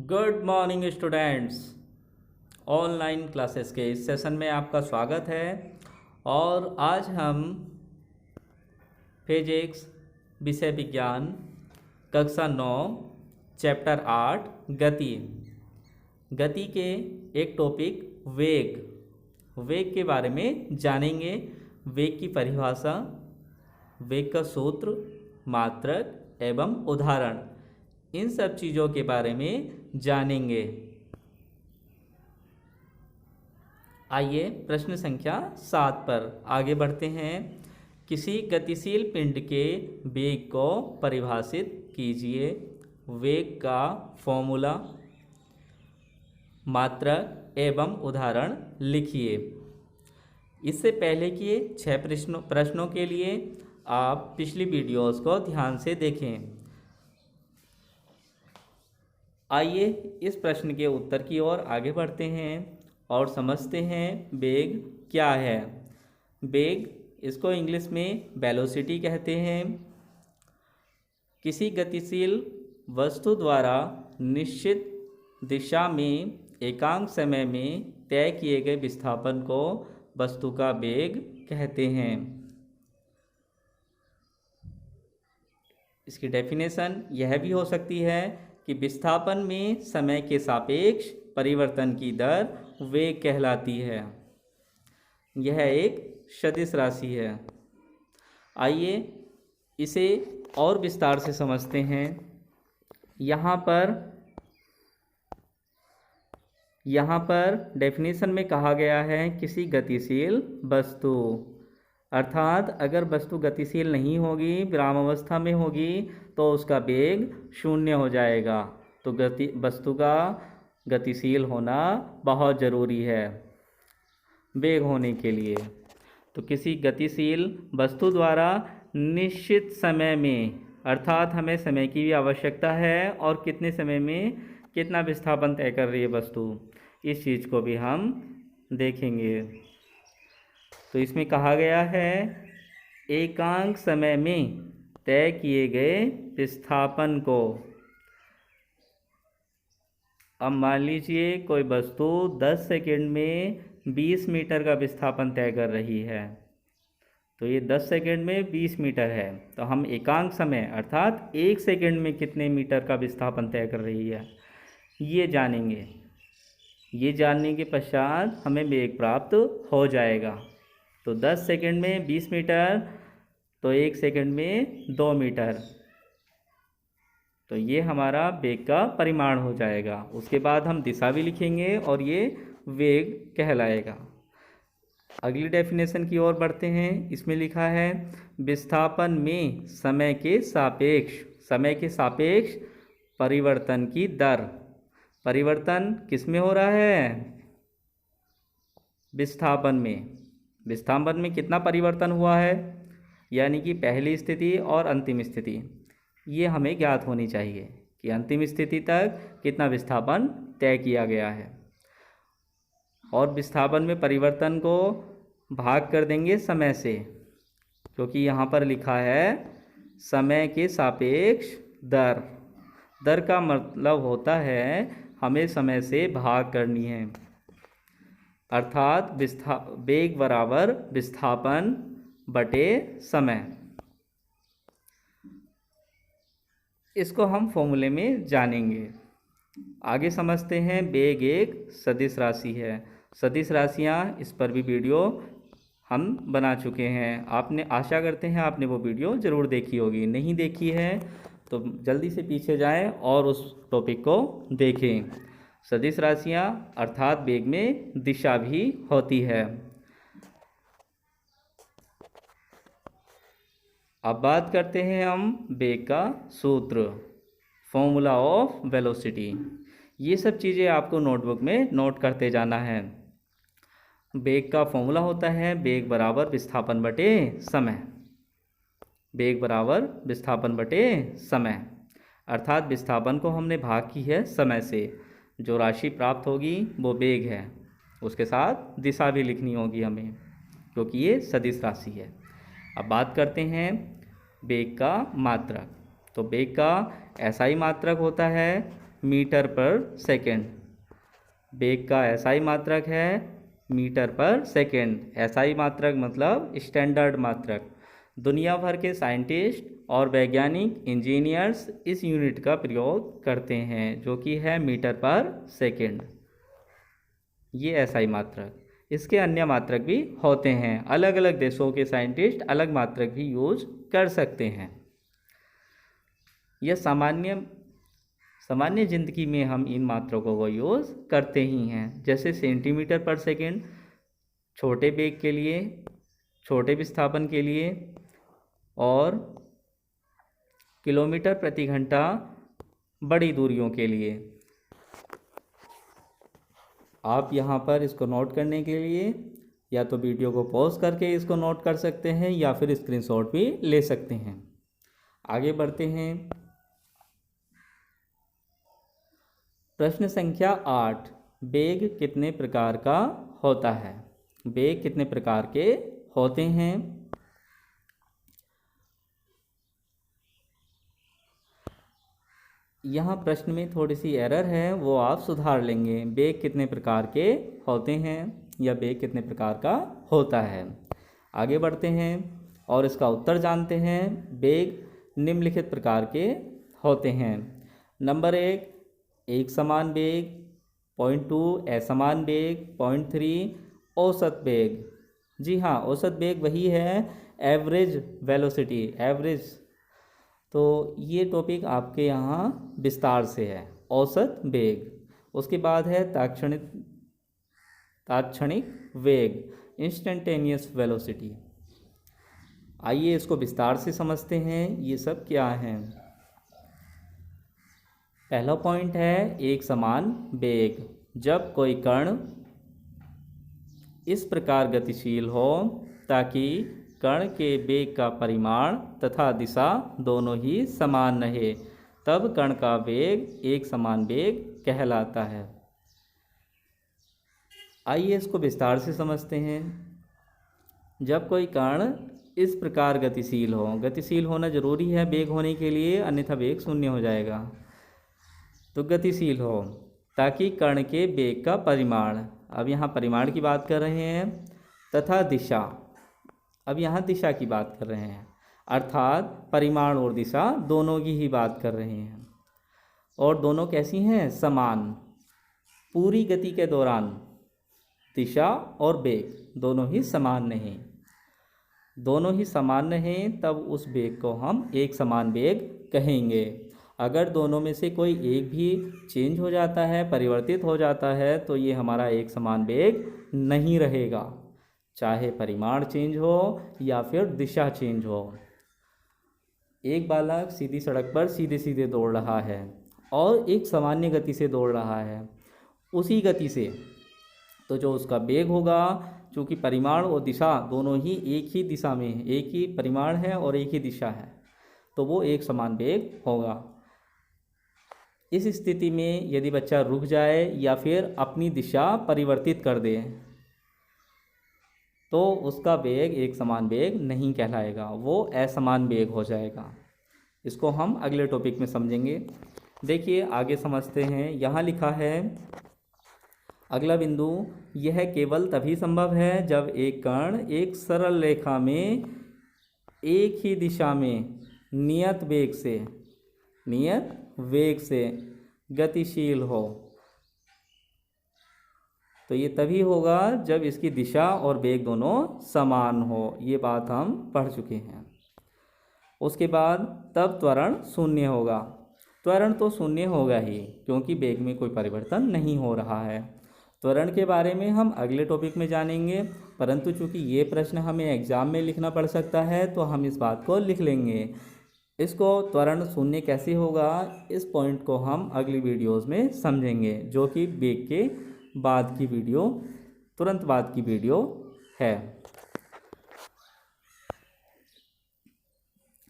Good morning students. Online classes के इस session में आपका स्वागत है। और आज हम फिजिक्स विषय विज्ञान कक्षा 9 चैप्टर 8 गति गति के एक टॉपिक वेग के बारे में जानेंगे। वेग की परिभाषा, वेग का सूत्र, मात्रक एवं उदाहरण, इन सब चीज़ों के बारे में जानेंगे। आइए प्रश्न संख्या 7 पर आगे बढ़ते हैं। किसी गतिशील पिंड के वेग को परिभाषित कीजिए। वेग का फॉर्मूला, मात्रक एवं उदाहरण लिखिए। इससे पहले के 6 प्रश्नों के लिए आप पिछली वीडियोस को ध्यान से देखें। आइए इस प्रश्न के उत्तर की ओर आगे बढ़ते हैं और समझते हैं वेग क्या है। वेग, इसको इंग्लिश में वेलोसिटी कहते हैं। किसी गतिशील वस्तु द्वारा निश्चित दिशा में एकांक समय में तय किए गए विस्थापन को वस्तु का वेग कहते हैं। इसकी डेफिनेशन यह भी हो सकती है कि विस्थापन में समय के सापेक्ष परिवर्तन की दर वेग कहलाती है। यह एक सदिश राशि है। आइए इसे और विस्तार से समझते हैं। यहाँ पर डेफिनेशन में कहा गया है किसी गतिशील वस्तु, अर्थात अगर वस्तु गतिशील नहीं होगी, विरामावस्था में होगी, तो उसका वेग 0 हो जाएगा। तो वस्तु का गतिशील होना बहुत ज़रूरी है वेग होने के लिए। तो किसी गतिशील वस्तु द्वारा निश्चित समय में, अर्थात हमें समय की भी आवश्यकता है और कितने समय में कितना विस्थापन तय कर रही है वस्तु, इस चीज़ को भी हम देखेंगे। तो इसमें कहा गया है एकांक समय में तय किए गए विस्थापन को। अब मान लीजिए कोई वस्तु 10 सेकंड में 20 मीटर का विस्थापन तय कर रही है। तो ये 10 सेकंड में 20 मीटर है, तो हम एकांक समय अर्थात 1 सेकंड में कितने मीटर का विस्थापन तय कर रही है ये जानेंगे। ये जानने के पश्चात हमें वेग प्राप्त हो जाएगा। तो 10 सेकंड में 20 मीटर, तो 1 सेकंड में 2 मीटर, तो ये हमारा वेग का परिमाण हो जाएगा। उसके बाद हम दिशा भी लिखेंगे और ये वेग कहलाएगा। अगली डेफिनेशन की ओर बढ़ते हैं। इसमें लिखा है विस्थापन में समय के सापेक्ष परिवर्तन की दर। परिवर्तन किस में हो रहा है? विस्थापन में कितना परिवर्तन हुआ है, यानी कि पहली स्थिति और अंतिम स्थिति, ये हमें ज्ञात होनी चाहिए कि अंतिम स्थिति तक कितना विस्थापन तय किया गया है। और विस्थापन में परिवर्तन को भाग कर देंगे समय से, क्योंकि यहाँ पर लिखा है समय के सापेक्ष दर का मतलब होता है हमें समय से भाग करनी है, अर्थात वेग बराबर विस्थापन बटे समय। इसको हम फॉर्मूले में जानेंगे। आगे समझते हैं वेग एक सदिश राशि है। सदिश राशियाँ, इस पर भी वीडियो हम बना चुके हैं। आपने, आशा करते हैं आपने वो वीडियो ज़रूर देखी होगी। नहीं देखी है तो जल्दी से पीछे जाएं और उस टॉपिक को देखें। सदिश राशियाँ अर्थात वेग में दिशा भी होती है। अब बात करते हैं हम वेग का सूत्र, फॉर्मूला ऑफ वेलोसिटी। ये सब चीज़ें आपको नोटबुक में नोट करते जाना है। वेग का फॉर्मूला होता है वेग बराबर विस्थापन बटे समय। वेग बराबर विस्थापन बटे समय, अर्थात विस्थापन को हमने भाग की है समय से, जो राशि प्राप्त होगी वो वेग है। उसके साथ दिशा भी लिखनी होगी हमें, क्योंकि ये सदिश राशि है। अब बात करते हैं वेग का मात्रक। तो वेग का ऐसा ही मात्रक होता है मीटर पर सेकेंड। बेग का एसआई मात्रक है मीटर पर सेकेंड। एसआई मात्रक मतलब स्टैंडर्ड मात्रक। दुनिया भर के साइंटिस्ट और वैज्ञानिक इंजीनियर्स इस यूनिट का प्रयोग करते हैं, जो कि है मीटर पर सेकेंड। ये एसआई मात्रक। इसके अन्य मात्रक भी होते हैं, अलग अलग देशों के साइंटिस्ट अलग मात्रक भी यूज कर सकते हैं। यह सामान्य जिंदगी में हम इन मात्रकों को यूज़ करते ही हैं, जैसे सेंटीमीटर पर सेकेंड छोटे वेग के लिए, छोटे विस्थापन के लिए, और किलोमीटर प्रति घंटा बड़ी दूरियों के लिए। आप यहाँ पर इसको नोट करने के लिए या तो वीडियो को पॉज करके इसको नोट कर सकते हैं या फिर स्क्रीनशॉट भी ले सकते हैं। आगे बढ़ते हैं। प्रश्न संख्या 8, वेग कितने प्रकार का होता है? वेग कितने प्रकार के होते हैं? यहाँ प्रश्न में थोड़ी सी एरर है, वो आप सुधार लेंगे। वेग कितने प्रकार के होते हैं या वेग कितने प्रकार का होता है। आगे बढ़ते हैं और इसका उत्तर जानते हैं। वेग निम्नलिखित प्रकार के होते हैं। नंबर 1, एक समान वेग। 0.2 असमान वेग। 0.3 औसत वेग। जी हाँ, औसत वेग वही है एवरेज वेलोसिटी, एवरेज। तो ये टॉपिक आपके यहाँ विस्तार से है, औसत वेग। उसके बाद है तात्क्षणिक वेग, इंस्टेंटेनियस वेलोसिटी। आइए इसको विस्तार से समझते हैं, ये सब क्या है। पहला पॉइंट है एक समान वेग। जब कोई कण इस प्रकार गतिशील हो ताकि कण के वेग का परिमाण तथा दिशा दोनों ही समान रहे, तब कण का वेग एक समान वेग कहलाता है। आइए इसको विस्तार से समझते हैं। जब कोई कण इस प्रकार गतिशील हो, गतिशील होना जरूरी है वेग होने के लिए, अन्यथा वेग शून्य हो जाएगा। तो गतिशील हो ताकि कण के वेग का परिमाण, अब यहाँ परिमाण की बात कर रहे हैं, तथा दिशा, अब यहाँ दिशा की बात कर रहे हैं, अर्थात परिमाण और दिशा दोनों की ही बात कर रहे हैं। और दोनों कैसी हैं? समान। पूरी गति के दौरान दिशा और वेग दोनों ही समान नहीं, दोनों ही समान रहें तब उस वेग को हम एक समान वेग कहेंगे। अगर दोनों में से कोई एक भी चेंज हो जाता है, परिवर्तित हो जाता है, तो ये हमारा एक समान वेग नहीं रहेगा, चाहे परिमाण चेंज हो या फिर दिशा चेंज हो। एक बालक सीधी सड़क पर सीधे सीधे दौड़ रहा है और एक सामान्य गति से दौड़ रहा है, उसी गति से, तो जो उसका वेग होगा, चूँकि परिमाण और दिशा दोनों ही एक ही दिशा में है, एक ही परिमाण है और एक ही दिशा है, तो वो एक समान वेग होगा। इस स्थिति में यदि बच्चा रुक जाए या फिर अपनी दिशा परिवर्तित कर दे, तो उसका वेग एक समान वेग नहीं कहलाएगा, वो असमान वेग हो जाएगा। इसको हम अगले टॉपिक में समझेंगे। देखिए आगे समझते हैं। यहाँ लिखा है अगला बिंदु, यह केवल तभी संभव है जब एक कण एक सरल रेखा में एक ही दिशा में नियत वेग से गतिशील हो। तो ये तभी होगा जब इसकी दिशा और वेग दोनों समान हो, ये बात हम पढ़ चुके हैं। उसके बाद तब त्वरण शून्य होगा। त्वरण तो शून्य होगा ही, क्योंकि वेग में कोई परिवर्तन नहीं हो रहा है। त्वरण के बारे में हम अगले टॉपिक में जानेंगे, परंतु चूंकि ये प्रश्न हमें एग्जाम में लिखना पड़ सकता है, तो हम इस बात को लिख लेंगे। इसको त्वरण शून्य कैसे होगा, इस पॉइंट को हम अगली वीडियोज़ में समझेंगे, जो कि वेग के बाद की वीडियो, तुरंत बाद की वीडियो है।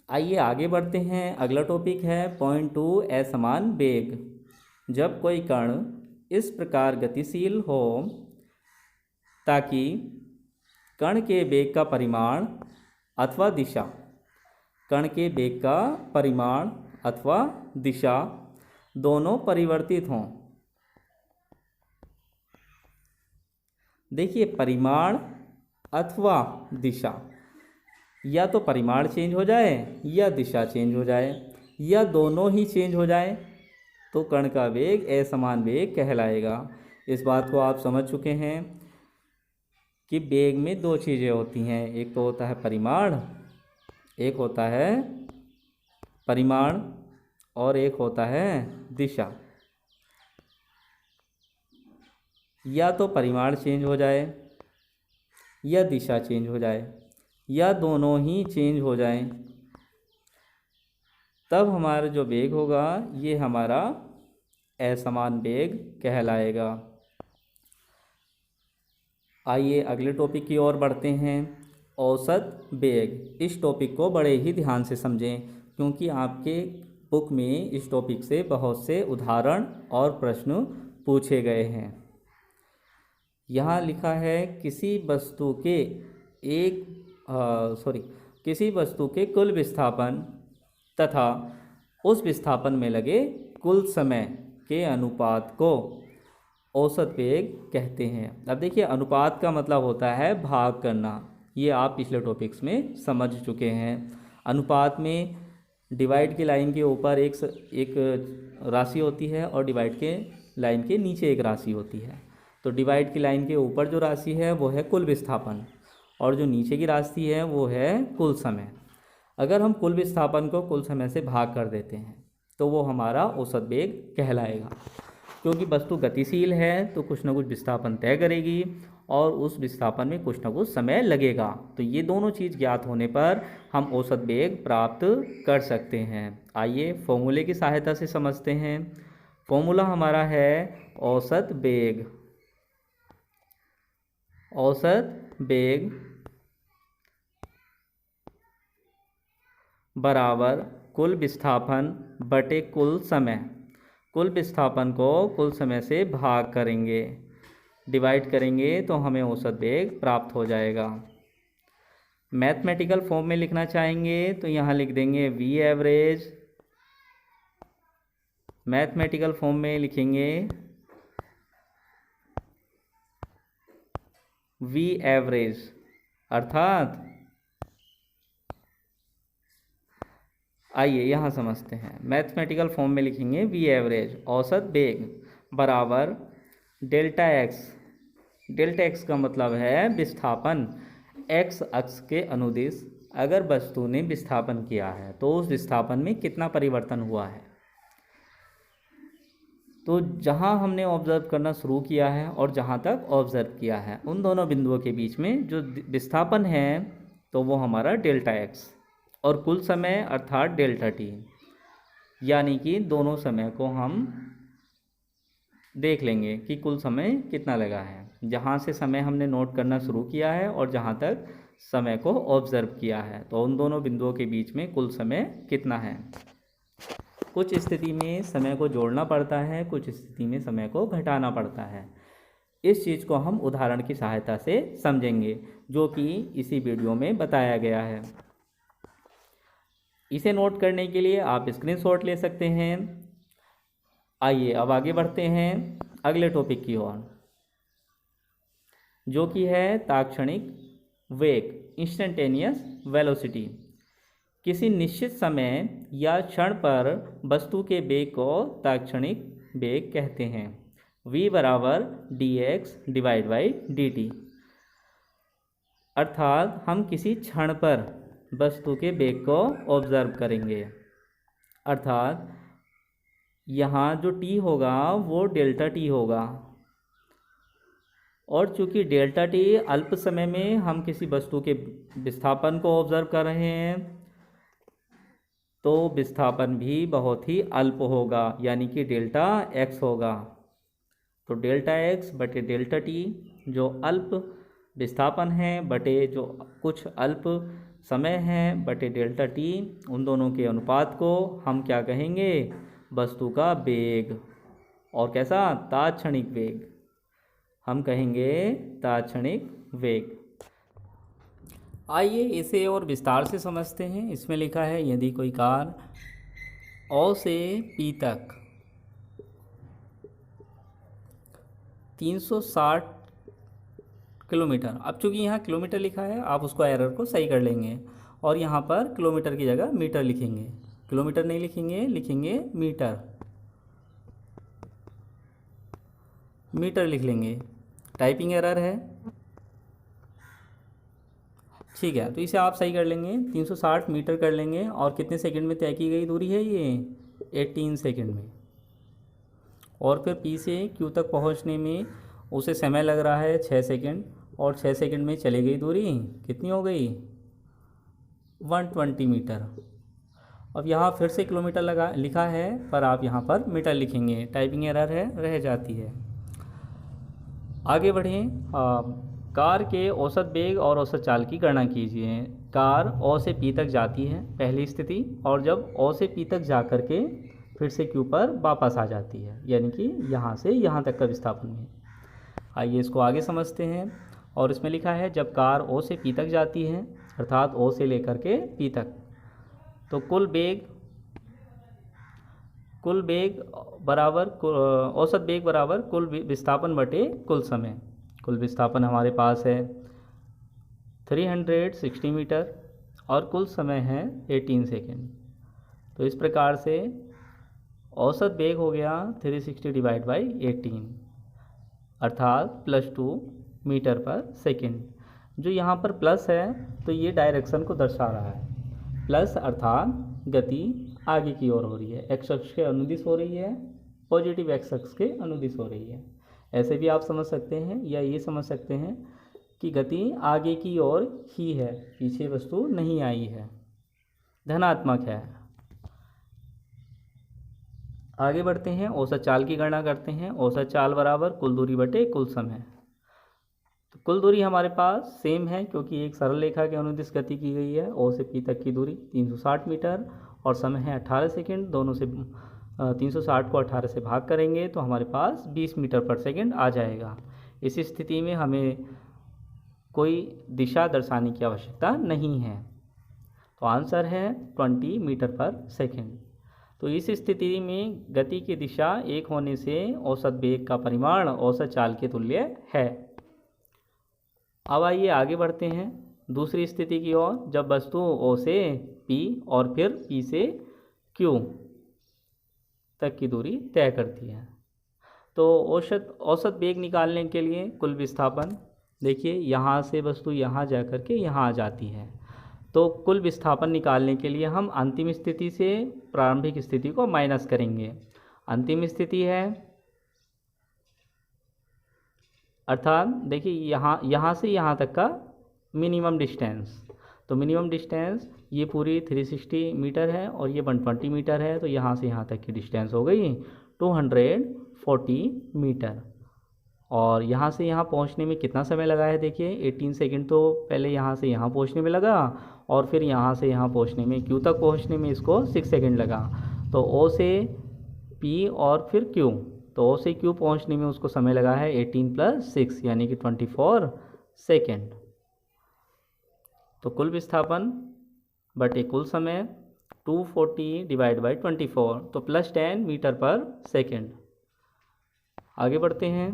आइए आगे बढ़ते हैं। अगला टॉपिक है 0.2 असमान वेग। जब कोई कण इस प्रकार गतिशील हो ताकि कण के वेग का परिमाण अथवा दिशा, कण के वेग का परिमाण अथवा दिशा दोनों परिवर्तित हों। देखिए, परिमाण अथवा दिशा, या तो परिमाण चेंज हो जाए या दिशा चेंज हो जाए या दोनों ही चेंज हो जाए तो कण का वेग असमान वेग कहलाएगा। इस बात को आप समझ चुके हैं कि वेग में दो चीज़ें होती हैं, एक तो होता है परिमाण, एक होता है परिमाण और एक होता है दिशा। या तो परिमाण चेंज हो जाए या दिशा चेंज हो जाए या दोनों ही चेंज हो जाएं, तब हमारा जो वेग होगा ये हमारा असमान वेग कहलाएगा। आइए अगले टॉपिक की ओर बढ़ते हैं, औसत वेग। इस टॉपिक को बड़े ही ध्यान से समझें क्योंकि आपके बुक में इस टॉपिक से बहुत से उदाहरण और प्रश्न पूछे गए हैं। यहाँ लिखा है किसी वस्तु के किसी वस्तु के कुल विस्थापन तथा उस विस्थापन में लगे कुल समय के अनुपात को औसत वेग कहते हैं। अब देखिए, अनुपात का मतलब होता है भाग करना, ये आप पिछले टॉपिक्स में समझ चुके हैं। अनुपात में डिवाइड की लाइन के ऊपर एक राशि होती है और डिवाइड के लाइन के नीचे एक राशि होती है। तो डिवाइड की लाइन के ऊपर जो राशि है वो है कुल विस्थापन और जो नीचे की राशि है वो है कुल समय। अगर हम कुल विस्थापन को कुल समय से भाग कर देते हैं तो वो हमारा औसत वेग कहलाएगा। क्योंकि वस्तु गतिशील है तो कुछ ना कुछ विस्थापन तय करेगी और उस विस्थापन में कुछ ना कुछ समय लगेगा। तो ये दोनों चीज़ ज्ञात होने पर हम औसत वेग प्राप्त कर सकते हैं। आइए फॉर्मूले की सहायता से समझते हैं। फॉर्मूला हमारा है औसत वेग। औसत वेग बराबर कुल विस्थापन बटे कुल समय। कुल विस्थापन को कुल समय से भाग करेंगे, डिवाइड करेंगे तो हमें औसत वेग प्राप्त हो जाएगा। मैथमेटिकल फॉर्म में लिखना चाहेंगे तो यहाँ लिख देंगे वी एवरेज। मैथमेटिकल फॉर्म में लिखेंगे वी एवरेज, अर्थात आइए यहाँ समझते हैं। मैथमेटिकल फॉर्म में लिखेंगे वी एवरेज औसत वेग बराबर डेल्टा एक्स। डेल्टा एक्स का मतलब है विस्थापन एक्स अक्ष के अनुदिश अगर वस्तु ने विस्थापन किया है तो उस विस्थापन में कितना परिवर्तन हुआ है। तो जहाँ हमने ऑब्जर्व करना शुरू किया है और जहाँ तक ऑब्जर्व किया है उन दोनों बिंदुओं के बीच में जो विस्थापन है तो वो हमारा डेल्टा एक्स और कुल समय अर्थात डेल्टा टी, यानी कि दोनों समय को हम देख लेंगे कि कुल समय कितना लगा है, जहाँ से समय हमने नोट करना शुरू किया है और जहाँ तक समय को ऑब्जर्व किया है तो उन दोनों बिंदुओं के बीच में कुल समय कितना है। कुछ स्थिति में समय को जोड़ना पड़ता है, कुछ स्थिति में समय को घटाना पड़ता है। इस चीज़ को हम उदाहरण की सहायता से समझेंगे जो कि इसी वीडियो में बताया गया है। इसे नोट करने के लिए आप स्क्रीनशॉट ले सकते हैं। आइए अब आगे बढ़ते हैं अगले टॉपिक की ओर, जो कि है तात्क्षणिक वेग, इंस्टेंटेनियस वेलोसिटी। किसी निश्चित समय या क्षण पर वस्तु के वेग को तात्क्षणिक वेग कहते हैं। v बराबर dx डिवाइड बाई dt, अर्थात हम किसी क्षण पर वस्तु के वेग को ऑब्जर्व करेंगे, अर्थात यहाँ जो t होगा वो डेल्टा t होगा और चूंकि डेल्टा t अल्प समय में हम किसी वस्तु के विस्थापन को ऑब्जर्व कर रहे हैं तो विस्थापन भी बहुत ही अल्प होगा, यानी कि डेल्टा x होगा। तो डेल्टा x बटे डेल्टा t जो अल्प विस्थापन है बटे जो कुछ अल्प समय है बटे डेल्टा t, उन दोनों के अनुपात को हम क्या कहेंगे, वस्तु का वेग। और कैसा, तात्क्षणिक वेग, हम कहेंगे तात्क्षणिक वेग। आइए इसे और विस्तार से समझते हैं। इसमें लिखा है यदि कोई कार O से P तक 360 किलोमीटर। अब चूँकि यहाँ किलोमीटर लिखा है, आप उसको एरर को सही कर लेंगे और यहाँ पर किलोमीटर की जगह मीटर लिखेंगे। किलोमीटर नहीं लिखेंगे, लिखेंगे मीटर, मीटर लिख लेंगे। टाइपिंग एरर है, ठीक है, तो इसे आप सही कर लेंगे। 360 मीटर कर लेंगे। और कितने सेकंड में तय की गई दूरी है ये? 18 सेकंड में। और फिर पी से क्यू तक पहुंचने में उसे समय लग रहा है 6 सेकंड, और 6 सेकंड में चली गई दूरी कितनी हो गई? 120 मीटर। अब यहाँ फिर से किलोमीटर लिखा है, पर आप यहाँ पर मीटर लिखेंगे। टाइपिंग एरर है, रह जाती है। आगे बढ़ें। कार के औसत वेग और औसत चाल की गणना कीजिए। कार ओ से पी तक जाती है, पहली स्थिति, और जब ओ से पी तक जा कर के फिर से क्यू पर वापस आ जाती है, यानी कि यहाँ से यहाँ तक का विस्थापन में। आइए इसको आगे समझते हैं। और इसमें लिखा है जब कार ओ से पी तक जाती है, अर्थात ओ से लेकर के पी तक, तो कुल वेग बराबर औसत वेग बराबर कुल विस्थापन बटे कुल समय। कुल विस्थापन हमारे पास है 360 मीटर और कुल समय है 18 सेकेंड। तो इस प्रकार से औसत वेग हो गया 360 डिवाइड बाई 18, अर्थात +2 मीटर पर सेकेंड। जो यहाँ पर प्लस है तो ये डायरेक्शन को दर्शा रहा है। प्लस अर्थात गति आगे की ओर हो रही है, एक्स अक्ष के अनुदिश हो रही है, पॉजिटिव एक्स अक्ष के अनुदिश हो रही है। ऐसे भी आप समझ सकते हैं, या ये समझ सकते हैं कि गति आगे की ओर ही है, पीछे वस्तु नहीं आई है, धनात्मक है। आगे बढ़ते हैं, औसत चाल की गणना करते हैं। औसत चाल बराबर कुल दूरी बटे कुल समय। तो कुल दूरी हमारे पास सेम है, क्योंकि एक सरल रेखा के अनुदिश गति की गई है। ओ से पी तक की दूरी 360 मीटर और समय है 18 सेकेंड। दोनों से 360 को 18 से भाग करेंगे तो हमारे पास 20 मीटर पर सेकेंड आ जाएगा। इस स्थिति में हमें कोई दिशा दर्शाने की आवश्यकता नहीं है, तो आंसर है 20 मीटर पर सेकेंड। तो इस स्थिति में गति की दिशा एक होने से औसत वेग का परिमाण औसत चाल के तुल्य है। अब आइए आगे बढ़ते हैं दूसरी स्थिति की ओर, जब वस्तु ओ से पी और फिर पी से क्यू तक की दूरी तय करती है। तो औसत वेग निकालने के लिए कुल विस्थापन, देखिए यहाँ से वस्तु यहाँ जा कर के यहाँ आ जाती है, तो कुल विस्थापन निकालने के लिए हम अंतिम स्थिति से प्रारंभिक स्थिति को माइनस करेंगे। अंतिम स्थिति है, अर्थात देखिए यहाँ से यहाँ तक का मिनिमम डिस्टेंस, तो मिनिमम डिस्टेंस ये पूरी 360 मीटर है और ये 120 मीटर है, तो यहाँ से यहाँ तक की डिस्टेंस हो गई 240 मीटर। और यहाँ से यहाँ पहुँचने में कितना समय लगा है? देखिए 18 सेकंड तो पहले यहाँ से यहाँ पहुँचने में लगा, और फिर यहाँ से यहाँ पहुँचने में, क्यू तक पहुँचने में इसको 6 सेकंड लगा। तो ओ से पी और फिर क्यू, तो ओ से क्यू पहुँचने में उसको समय लगा है 18 + 6 यानी कि 24 सेकेंड। तो कुल विस्थापन बटे कुल समय 240 डिवाइड बाई 24, तो +10 मीटर पर सेकेंड। आगे बढ़ते हैं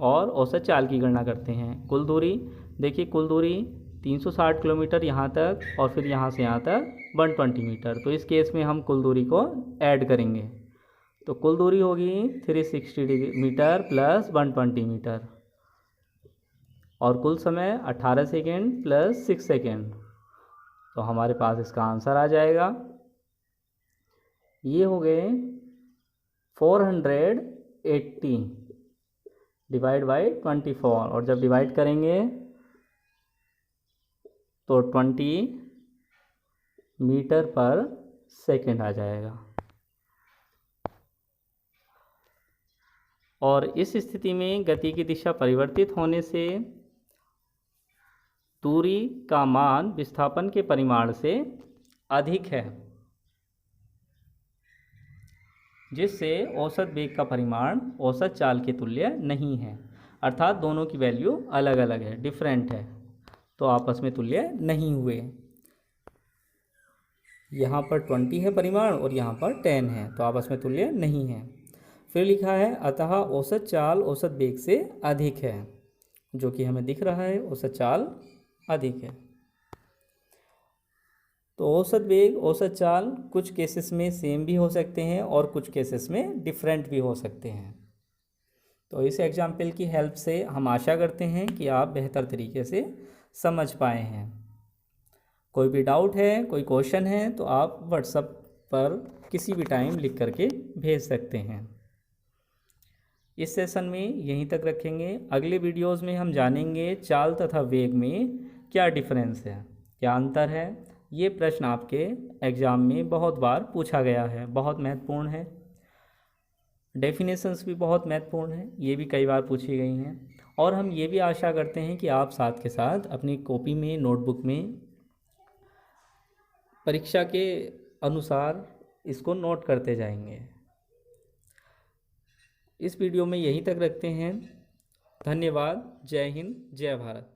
और औसत चाल की गणना करते हैं। कुल दूरी, देखिए कुल दूरी 360 किलोमीटर यहाँ तक और फिर यहाँ से यहाँ तक 120 मीटर। तो इस केस में हम कुल दूरी को ऐड करेंगे, तो कुल दूरी होगी 360 मीटर + 120 मीटर, और कुल समय 18 सेकेंड + 6 सेकेंड। तो हमारे पास इसका आंसर आ जाएगा, ये हो गए 480 डिवाइड बाई 24, और जब डिवाइड करेंगे तो 20 मीटर पर सेकेंड आ जाएगा। और इस स्थिति में गति की दिशा परिवर्तित होने से दूरी का मान विस्थापन के परिमाण से अधिक है, जिससे औसत वेग का परिमाण औसत चाल के तुल्य नहीं है, अर्थात दोनों की वैल्यू अलग अलग है, डिफरेंट है, तो आपस में तुल्य नहीं हुए। यहाँ पर 20 है परिमाण और यहाँ पर 10 है, तो आपस में तुल्य नहीं है। फिर लिखा है अतः औसत चाल औसत वेग से अधिक है, जो कि हमें दिख रहा है औसत चाल अधिक है। तो औसत वेग औसत चाल कुछ केसेस में सेम भी हो सकते हैं और कुछ केसेस में डिफरेंट भी हो सकते हैं। तो इस एग्जाम्पल की हेल्प से हम आशा करते हैं कि आप बेहतर तरीके से समझ पाए हैं। कोई भी डाउट है, कोई क्वेश्चन है, तो आप व्हाट्सएप पर किसी भी टाइम लिख करके भेज सकते हैं। इस सेशन में यहीं तक रखेंगे। अगले वीडियोस में हम जानेंगे चाल तथा वेग में क्या डिफरेंस है, क्या अंतर है। ये प्रश्न आपके एग्ज़ाम में बहुत बार पूछा गया है, बहुत महत्वपूर्ण है। डेफिनेशंस भी बहुत महत्वपूर्ण है, ये भी कई बार पूछी गई हैं। और हम ये भी आशा करते हैं कि आप साथ के साथ अपनी कॉपी में, नोटबुक में परीक्षा के अनुसार इसको नोट करते जाएंगे। इस वीडियो में यहीं तक रखते हैं। धन्यवाद। जय हिंद, जय भारत।